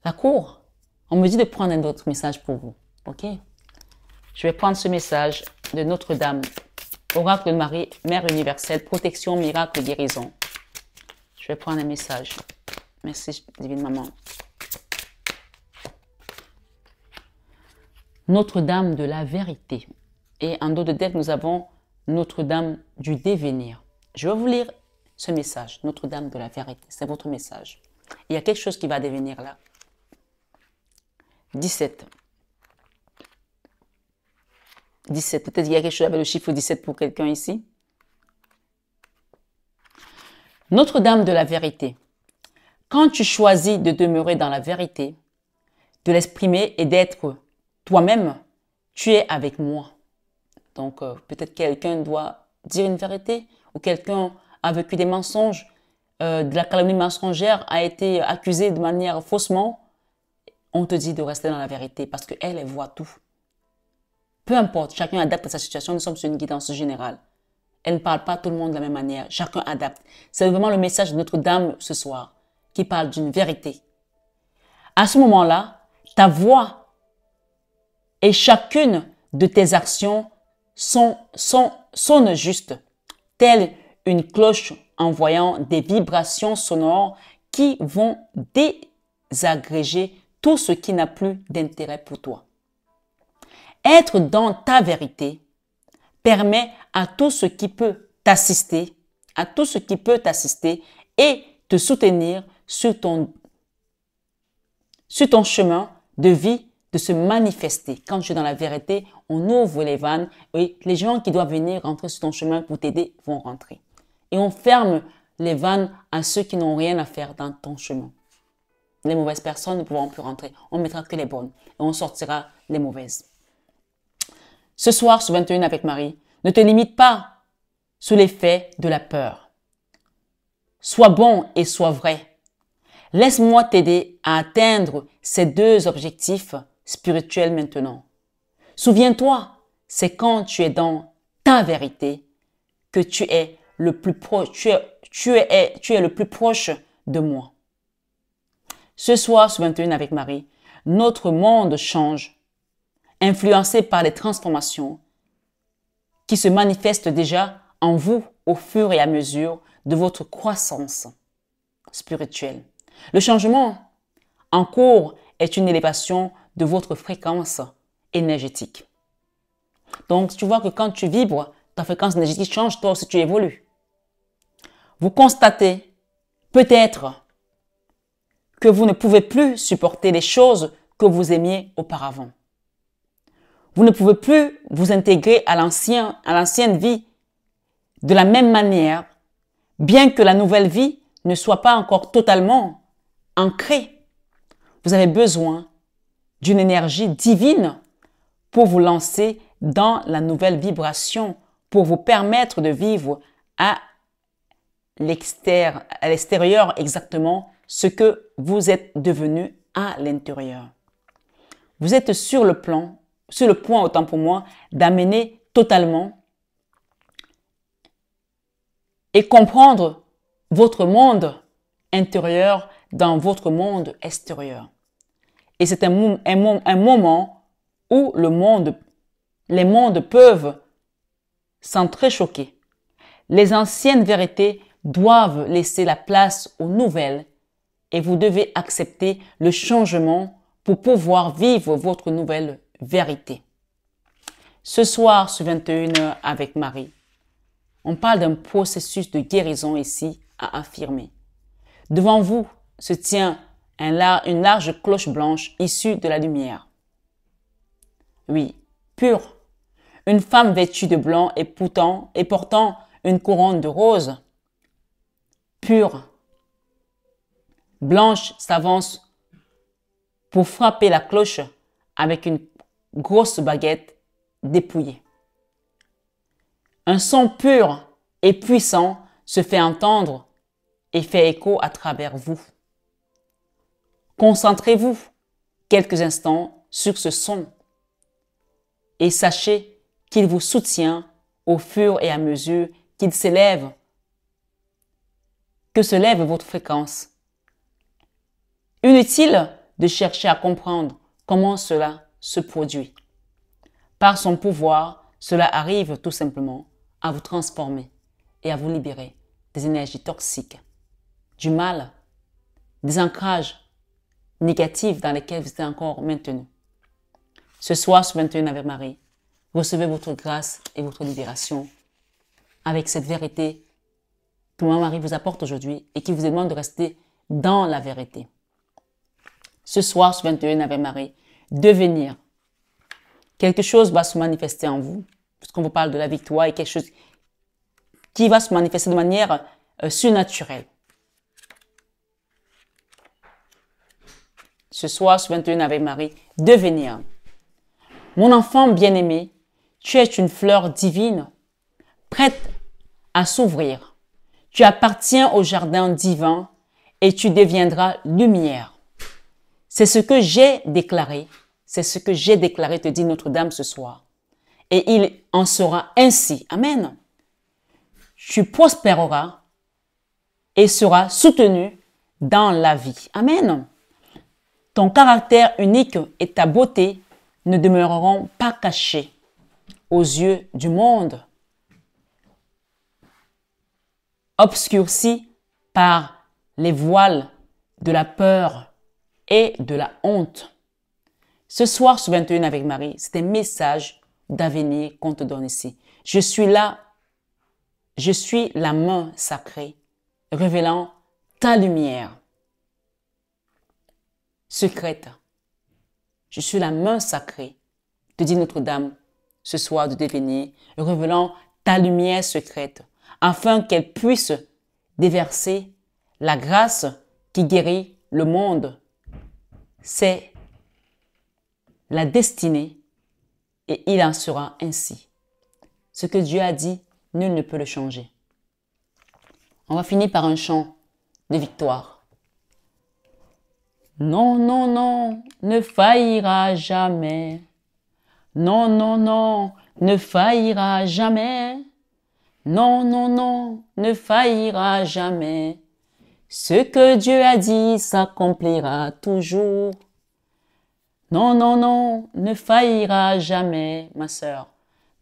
la cour. On me dit de prendre un autre message pour vous. Ok? Je vais prendre ce message de Notre-Dame, Oracle de Marie, Mère universelle, protection, miracle, guérison. Je vais prendre un message. Merci, Divine Maman. Notre-Dame de la vérité. Et en dos de tête, nous avons Notre-Dame du devenir. Je vais vous lire ce message, Notre-Dame de la vérité. C'est votre message. Il y a quelque chose qui va devenir là. 17. 17. Peut-être qu'il y a quelque chose avec le chiffre 17 pour quelqu'un ici. Notre-Dame de la vérité. Quand tu choisis de demeurer dans la vérité, de l'exprimer et d'être toi-même, tu es avec moi. Donc, peut-être quelqu'un doit dire une vérité ou quelqu'un a vécu des mensonges, de la calomnie mensongère, a été accusé de manière faussement. On te dit de rester dans la vérité parce qu'elle, elle voit tout. Peu importe, chacun adapte à sa situation. Nous sommes sur une guidance générale. Elle ne parle pas tout le monde de la même manière. Chacun adapte. C'est vraiment le message de Notre-Dame ce soir qui parle d'une vérité. À ce moment-là, ta voix et chacune de tes actions sonnent juste, telle une cloche envoyant des vibrations sonores qui vont désagréger tout ce qui n'a plus d'intérêt pour toi. Être dans ta vérité permet à tout ce qui peut t'assister, et te soutenir sur ton chemin de vie de se manifester. Quand tu es dans la vérité, on ouvre les vannes et les gens qui doivent venir rentrer sur ton chemin pour t'aider vont rentrer. Et on ferme les vannes à ceux qui n'ont rien à faire dans ton chemin. Les mauvaises personnes ne pourront plus rentrer. On mettra que les bonnes et on sortira les mauvaises. Ce soir, sur 21 avec Marie, ne te limite pas sous l'effet de la peur. Sois bon et sois vrai. Laisse-moi t'aider à atteindre ces deux objectifs spirituels maintenant. Souviens-toi, c'est quand tu es dans ta vérité que tu es le plus proche, tu es le plus proche de moi. Ce soir, sur 21 avec Marie, notre monde change, influencé par les transformations qui se manifestent déjà en vous au fur et à mesure de votre croissance spirituelle. Le changement en cours est une élévation de votre fréquence énergétique. Donc, tu vois que quand tu vibres, ta fréquence énergétique change, toi aussi tu évolues. Vous constatez peut-être que vous ne pouvez plus supporter les choses que vous aimiez auparavant. Vous ne pouvez plus vous intégrer à l'ancienne vie de la même manière, bien que la nouvelle vie ne soit pas encore totalement ancrée. Vous avez besoin d'une énergie divine pour vous lancer dans la nouvelle vibration, pour vous permettre de vivre à l'extérieur exactement ce que vous êtes devenu à l'intérieur. Vous êtes sur le point, autant pour moi, d'amener totalement et comprendre votre monde intérieur dans votre monde extérieur. Et c'est un moment où les mondes peuvent s'entrechoquer. Les anciennes vérités doivent laisser la place aux nouvelles et vous devez accepter le changement pour pouvoir vivre votre nouvelle vérité. Ce soir, sur 21h avec Marie, on parle d'un processus de guérison ici à affirmer. Devant vous se tient une large cloche blanche issue de la lumière. Oui, pure. Une femme vêtue de blanc et portant une couronne de roses. Pure. Blanche s'avance pour frapper la cloche avec une grosse baguette dépouillée. Un son pur et puissant se fait entendre et fait écho à travers vous. Concentrez-vous quelques instants sur ce son et sachez qu'il vous soutient au fur et à mesure qu'il s'élève, que se lève votre fréquence. Inutile de chercher à comprendre comment cela se produit. Par son pouvoir, cela arrive tout simplement à vous transformer et à vous libérer des énergies toxiques, du mal, des ancrages négatifs dans lesquels vous êtes encore maintenus. Ce soir, sur 21 avec Marie, recevez votre grâce et votre libération avec cette vérité que Marie vous apporte aujourd'hui et qui vous demande de rester dans la vérité. Ce soir, sur 21 avec Marie, devenir. Quelque chose va se manifester en vous, puisqu'on vous parle de la victoire et quelque chose qui va se manifester de manière surnaturelle. Ce soir, sur 21 avec Marie, devenir. Mon enfant bien-aimé, tu es une fleur divine, prête à s'ouvrir. Tu appartiens au jardin divin et tu deviendras lumière. C'est ce que j'ai déclaré. C'est ce que j'ai déclaré, te dit Notre-Dame ce soir. Et il en sera ainsi. Amen. Tu prospéreras et seras soutenu dans la vie. Amen. Ton caractère unique et ta beauté ne demeureront pas cachés aux yeux du monde, obscurcis par les voiles de la peur et de la honte. Ce soir, sur 21 avec Marie, c'est un message d'avenir qu'on te donne ici. Je suis là, je suis la main sacrée, révélant ta lumière secrète. Je suis la main sacrée, te dit Notre-Dame ce soir de devenir, révélant ta lumière secrète, afin qu'elle puisse déverser la grâce qui guérit le monde. C'est la destinée et il en sera ainsi. Ce que Dieu a dit, nul ne peut le changer. On va finir par un chant de victoire. Non, non, non, ne faillira jamais. Non, non, non, ne faillira jamais. Non, non, non, ne faillira jamais. Ce que Dieu a dit s'accomplira toujours. Non, non, non, ne faillira jamais, ma sœur.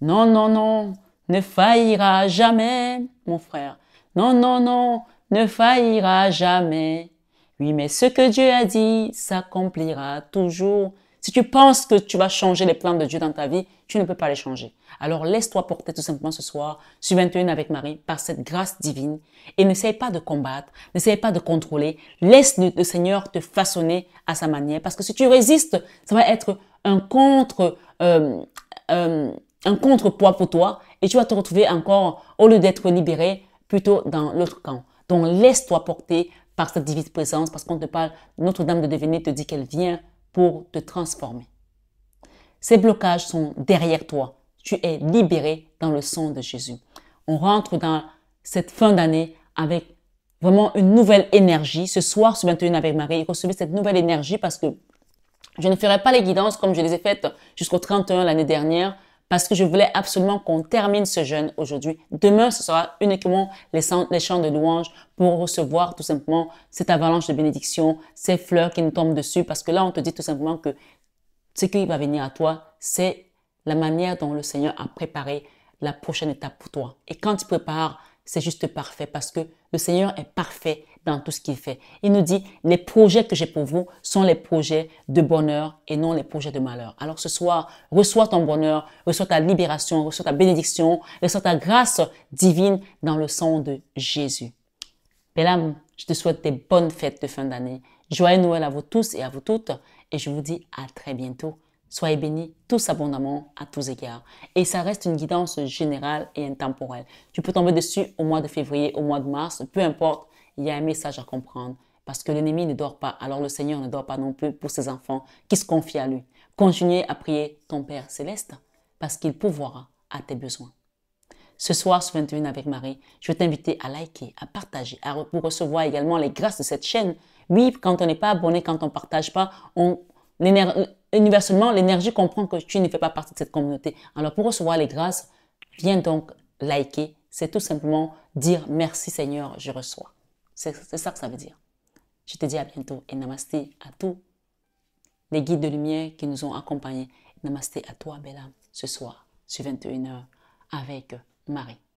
Non, non, non, ne faillira jamais, mon frère. Non, non, non, ne faillira jamais. Oui, mais ce que Dieu a dit s'accomplira toujours. Si tu penses que tu vas changer les plans de Dieu dans ta vie, tu ne peux pas les changer. Alors laisse-toi porter tout simplement ce soir, sur 21 avec Marie, par cette grâce divine. Et n'essaye pas de combattre, n'essaye pas de contrôler. Laisse le Seigneur te façonner à sa manière. Parce que si tu résistes, ça va être un contrepoids pour toi. Et tu vas te retrouver encore, au lieu d'être libéré, plutôt dans l'autre camp. Donc laisse-toi porter par cette divine présence, parce qu'on te parle, Notre-Dame de devenir te dit qu'elle vient pour te transformer. Ces blocages sont derrière toi. Tu es libéré dans le sang de Jésus. On rentre dans cette fin d'année avec vraiment une nouvelle énergie. Ce soir, sur 21 avec Marie, recevez cette nouvelle énergie parce que je ne ferai pas les guidances comme je les ai faites jusqu'au 31 l'année dernière parce que je voulais absolument qu'on termine ce jeûne aujourd'hui. Demain, ce sera uniquement les chants de louange pour recevoir tout simplement cette avalanche de bénédiction, ces fleurs qui nous tombent dessus parce que là, on te dit tout simplement que ce qui va venir à toi, c'est la manière dont le Seigneur a préparé la prochaine étape pour toi. Et quand il prépare, c'est juste parfait parce que le Seigneur est parfait dans tout ce qu'il fait. Il nous dit, les projets que j'ai pour vous sont les projets de bonheur et non les projets de malheur. Alors ce soir, reçois ton bonheur, reçois ta libération, reçois ta bénédiction, reçois ta grâce divine dans le sang de Jésus. Belle âme, je te souhaite des bonnes fêtes de fin d'année. Joyeux Noël à vous tous et à vous toutes. Et je vous dis à très bientôt. Soyez bénis tous abondamment à tous égards. Et ça reste une guidance générale et intemporelle. Tu peux tomber dessus au mois de février, au mois de mars, peu importe, il y a un message à comprendre. Parce que l'ennemi ne dort pas, alors le Seigneur ne dort pas non plus pour ses enfants qui se confient à lui. Continuez à prier ton Père céleste parce qu'il pourvoira à tes besoins. Ce soir, sur 21 avec Marie, je vais t'inviter à liker, à partager, pour recevoir également les grâces de cette chaîne. Oui, quand on n'est pas abonné, quand on ne partage pas, universellement, l'énergie comprend que tu ne fais pas partie de cette communauté. Alors, pour recevoir les grâces, viens donc liker. C'est tout simplement dire merci Seigneur, je reçois. C'est ça que ça veut dire. Je te dis à bientôt et namasté à tous les guides de lumière qui nous ont accompagnés. Namasté à toi, belle âme, ce soir, sur 21h avec Marie.